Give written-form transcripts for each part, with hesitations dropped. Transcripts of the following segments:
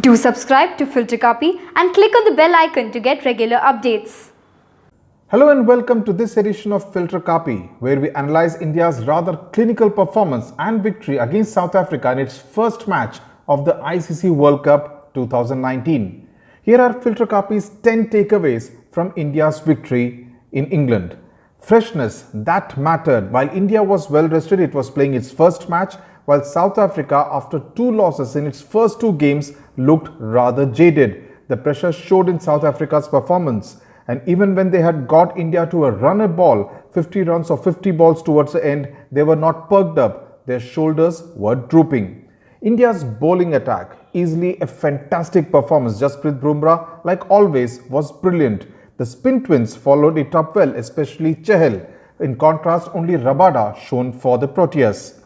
Do subscribe to Filter Copy and click on the bell icon to get regular updates. Hello and welcome to this edition of Filter Copy, where we analyze India's rather clinical performance and victory against South Africa in its first match of the ICC World Cup 2019. Here are Filter Copy's 10 takeaways from India's victory in England. Freshness, that mattered. While India was well rested, it was playing its first match, while South Africa, after 2 losses in its first 2 games, looked rather jaded. The pressure showed in South Africa's performance, and even when they had got India to a runner ball, 50 runs or 50 balls towards the end, they were not perked up. Their shoulders were drooping. India's bowling attack, easily a fantastic performance. Jasprit Bumrah, like always, was brilliant. The spin twins followed it up well, especially Chahal. In contrast, only Rabada shone for the Proteas.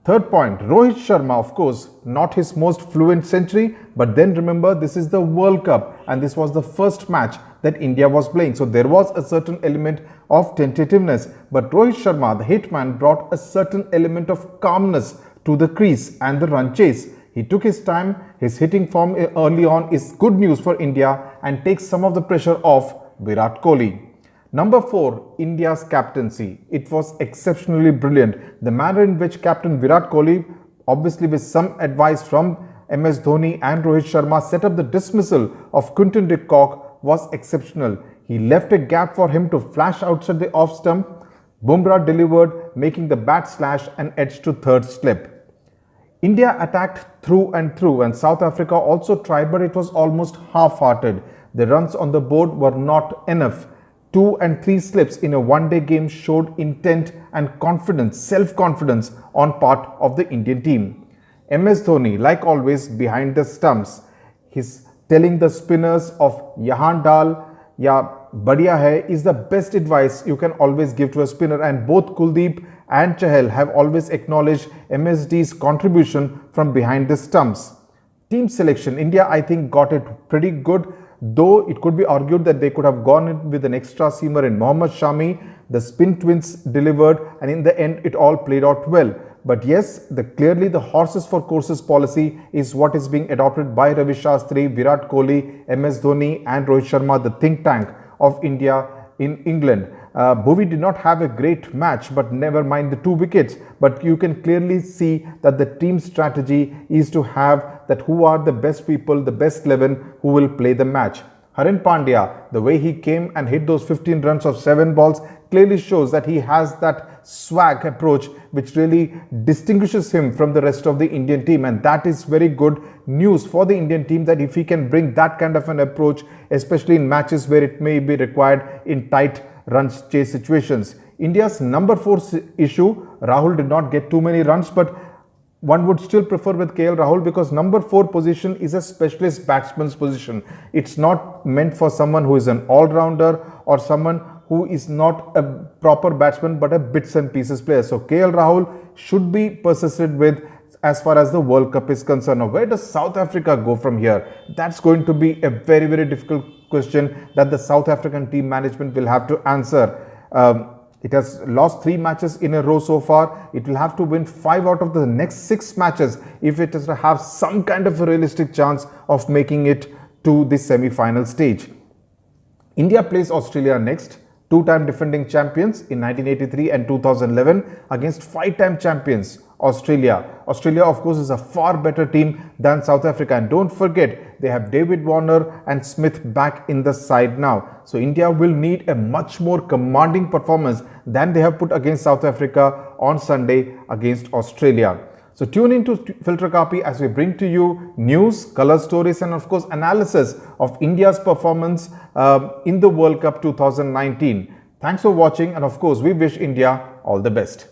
Third point, Rohit Sharma, of course, not his most fluent century, but then remember, this is the World Cup and this was the first match that India was playing. So there was a certain element of tentativeness, but Rohit Sharma, the hitman, brought a certain element of calmness to the crease and the run chase. He took his time. His hitting form early on is good news for India and takes some of the pressure off Virat Kohli. Number 4, India's captaincy. It was exceptionally brilliant. The manner in which Captain Virat Kohli, obviously with some advice from MS Dhoni and Rohit Sharma, set up the dismissal of Quinton de Kock was exceptional. He left a gap for him to flash outside the off stump. Bumrah delivered, making the bat slash an edge to third slip. India attacked through and South Africa also tried, but it was almost half-hearted. The runs on the board were not enough. 2 and 3 slips in a one-day game showed intent and confidence, self-confidence on part of the Indian team. MS Dhoni, like always, behind the stumps. He's telling the spinners of Yahan Dal, Ya Badhiya Hai is the best advice you can always give to a spinner, and both Kuldeep and Chahal have always acknowledged MSD's contribution from behind the stumps. Team selection, India I think got it pretty good, though it could be argued that they could have gone in with an extra seamer in Mohammad Shami. The spin twins delivered, and in the end it all played out well. But yes, clearly the horses for courses policy is what is being adopted by Ravi Shastri, Virat Kohli, MS Dhoni and Rohit Sharma, the think tank of India in England. Bhuvi did not have a great match, but never mind the 2 wickets. But you can clearly see that the team strategy is to have that who are the best people, the best 11 who will play the match. Harin Pandya, the way he came and hit those 15 runs of 7 balls clearly shows that he has that swag approach which really distinguishes him from the rest of the Indian team, and that is very good news for the Indian team, that if he can bring that kind of an approach, especially in matches where it may be required in tight run chase situations. India's number 4 issue, Rahul did not get too many runs, but one would still prefer with KL Rahul because number 4 position is a specialist batsman's position. It's not meant for someone who is an all-rounder or someone who is not a proper batsman but a bits and pieces player. So KL Rahul should be persisted with as far as the World Cup is concerned. Now, where does South Africa go from here? That's going to be a very, very difficult question that the South African team management will have to answer. It has lost 3 matches in a row so far. It will have to win 5 out of the next 6 matches if it is to have some kind of a realistic chance of making it to the semi-final stage. India plays Australia next. 2-time defending champions in 1983 and 2011 against 5-time champions Australia. Australia, of course, is a far better team than South Africa, and don't forget they have David Warner and Smith back in the side now. So India will need a much more commanding performance than they have put against South Africa on Sunday against Australia. So tune into Filter Copy as we bring to you news, color stories and of course analysis of India's performance in the World Cup 2019. Thanks for watching, and of course we wish India all the best.